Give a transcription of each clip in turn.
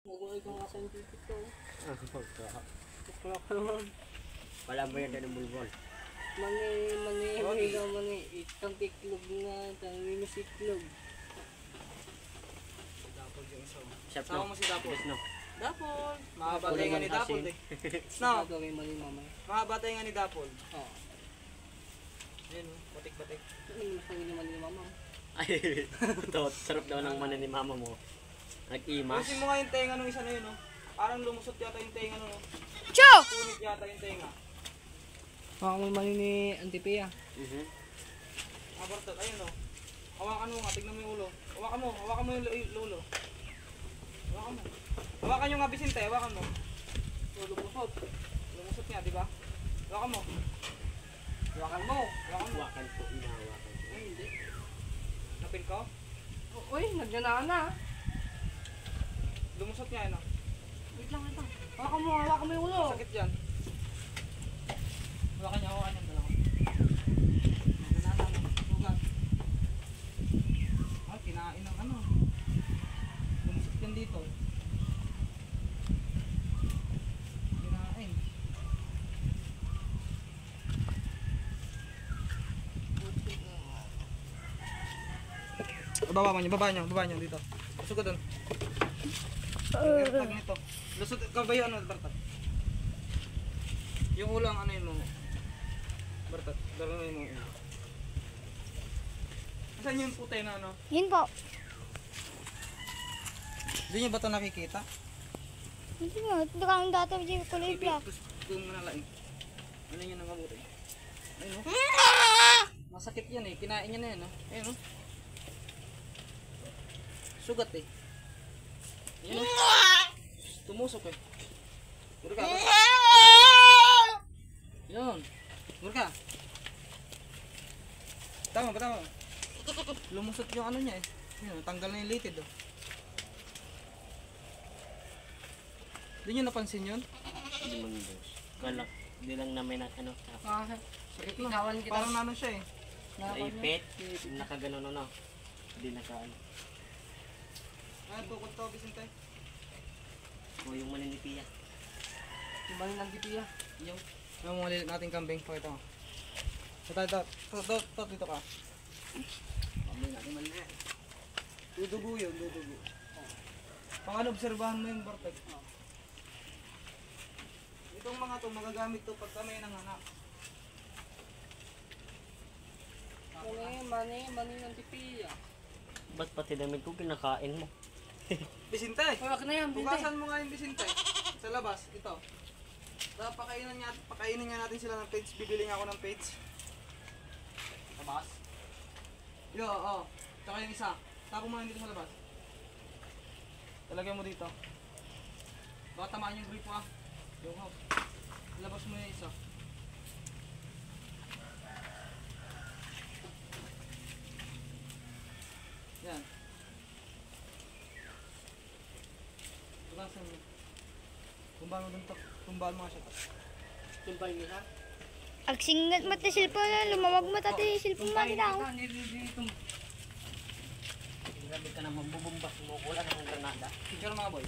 Magulay ka nga scientific ko. Tukla ka naman. Wala mo yan ng bulbol. Mani, itang tiklog nga, tanginis iklog. Dapol yung isa. Sama mo si Dapol. No. Dapol. Mahabatay nga ni Dapol eh. No. Gagawin mo ni mama. Mahabatay nga ni Dapol. Oo. Ayun, batik-batik. Ano mo naman ni mama? Ay, ito, sarap daw ng manan ni mama mo. Nag-imas. Pusin mo nga yung tenga nung isa na yun, no? Parang lumusot yata yung tenga nung, no? Cho! Punit yata yung tenga. Baka may mali ni Auntie Pia. Abartot, ayun, no? Hawakan mo nga, tignan mo yung ulo. Hawakan mo yung ulo. Hawakan mo. Hawakan nyo nga, Vicente, hawakan mo. Lumusot. Lumusot nga, di ba? Hawakan mo. Hawakan mo. Hawakan po, inahawakan. Ay, hindi. Napin ko? Uy, nagyanaan na. Lumusot nga, ano? Wait lang, ito. Hawakan mo yung ulo. Sakit dyan. Hawakan niya, dalawa. Nagyanaan na, sugat. Ay, kinain ng ano. Lumusot yan dito. Kinain. Baba niyo dito. Sugat doon. Tag nito. Lusot kabayo ano, Bartat. Yung ulo ang ano yun mo. Bartat, dalawin mo. Saan yung puti na ano? Yun po. Hindi niyo ba ito nakikita? Hindi mo. Ito kang dati yung kulay black. Gusto mo na lang. Ano yun ang mabuti? Ayun o. Masakit yan eh. Kinain niya na yan o. Ayun o. Sugat eh. Ayun o. Tumusok eh. Murka. Yun. Murka. Tama. Lumusot yung ano niya eh. Yun, tanggal na yung litid o. Hindi nyo napansin yun? Hindi mo boss. Kala, hindi lang namin na ano. Sakit na. Ikawan kita. Parang nano siya eh. Naipit. Nakaganon ano. Hindi nakaano. Ay, tukot to, Vicente. O yung manan ni Pia. Yung mali ng Auntie Pia. Yung mga nating kambing, pakita mo. Ito, dito ka. Kambing natin mali na. Dudugo yun, dudugo. Pangan obserbahan mo yung Bartek. Itong mga to, magagamit to pag kami nanganak. Mani ng Auntie Pia. Ba't pati damit ko kinakain mo? Bisinte! Hawak na yan, Binte. Bukasan mo nga yung Bisinte. Sa labas, ito. Pakainin niya natin sila ng page. Bibili nga ako ng page. Labas. Yo, oo. Tsaka yung isa. Tapo mo lang dito sa labas. Talagay mo dito. Baka tamaan yung grip mo ah. Yo, hop. Labas mo yung isa. Yan. Bukasan mo. Tumbaan mo dun to. Tumbaan mo nga siya to. Tumpay niya ha? Agsingat mo tayo silpon na. Lumawag mo tayo silpon mo daw. Grabe ka naman bubumbas mo. Wala namang granada. Picture mga boy.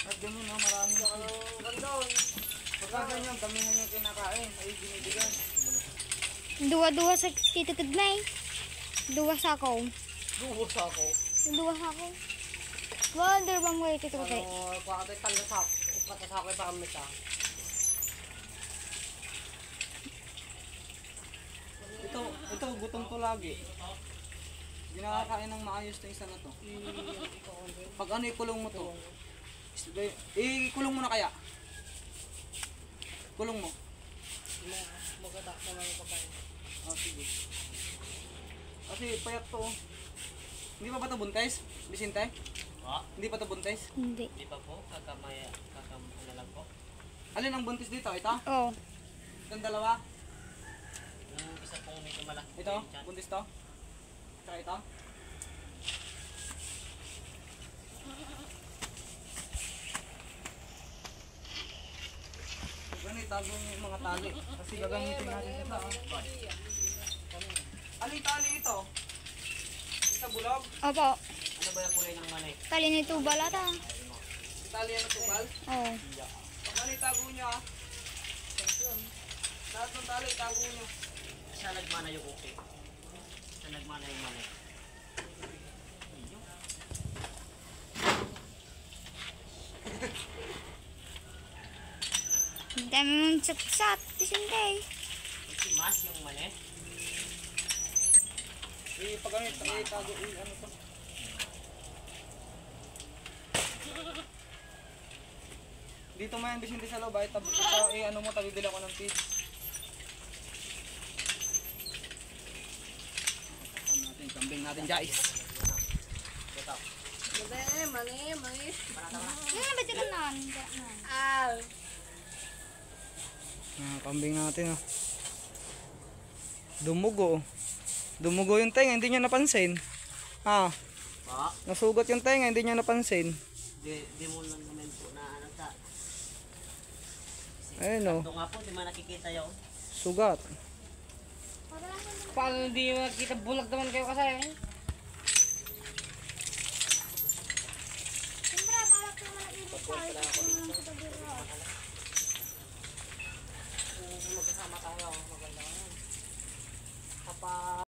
At ganyan no, maraming gandon. Pagka ganyan, kami na yung kinakain, ay binibigyan. Duwa-duwa sa Tito Tudmay. Duwa sa ako. Duhos ako. Duwa sa ako. Wonder bang way Tito Tudmay. Baka tayo talasak. Ipatasakay pa kami sa. Ito, gutom to lagi. Hindi nakakain ng maayos na isa na to. Pag ano, ikulong mo to. Ikulong mo na kaya. Kulong mo. Magkata naman yung pagkain. Oh, sige. Kasi payat to. Hindi pa ba ito buntes? Vicente? Hindi pa ito buntes? Hindi. Di pa po? Kakamaya na lang po? Alin ang buntis dito? Ito? Oo. Itong dalawa? Yung isa pong medyo malaki. Ito? Buntis to? Tsaka ito? itago niyo yung mga tali. Kasi gagamitin natin ito. Ano yung tali ito? Yung sa bulog? Opo. Ano ba yung kulay ng mani? Tali ni tubal ata. Yung tali yan ng tubal? Oo. Ano itago niyo ah? Lahat ng tali itago niyo. Sa nagmana yung okay. Sa nagmana yung mani. Ang dami mong satsat. Tisinday. Si Mas yung mani. Pag ano itago ano to? Dito mo yan, Vicente sa loob. Ano mo, tabibili ako ng feeds. Kambing natin guys. Mani. Ano ba ito nun? Ah. Kambing natin oh. Dumugo oh. Dumugo yung tenga, hindi niya napansin. Ba? Nasugat yung tenga, hindi niya napansin. Di mo lang naman po na ano sa... Ayun oh, Ito nga po, di man nakikita yun. sugat. Paano hindi makita? Bulag naman kayo kasi. Siyempre, balak naman ang ibig sa Magkasama tayo. Maganda. Kapag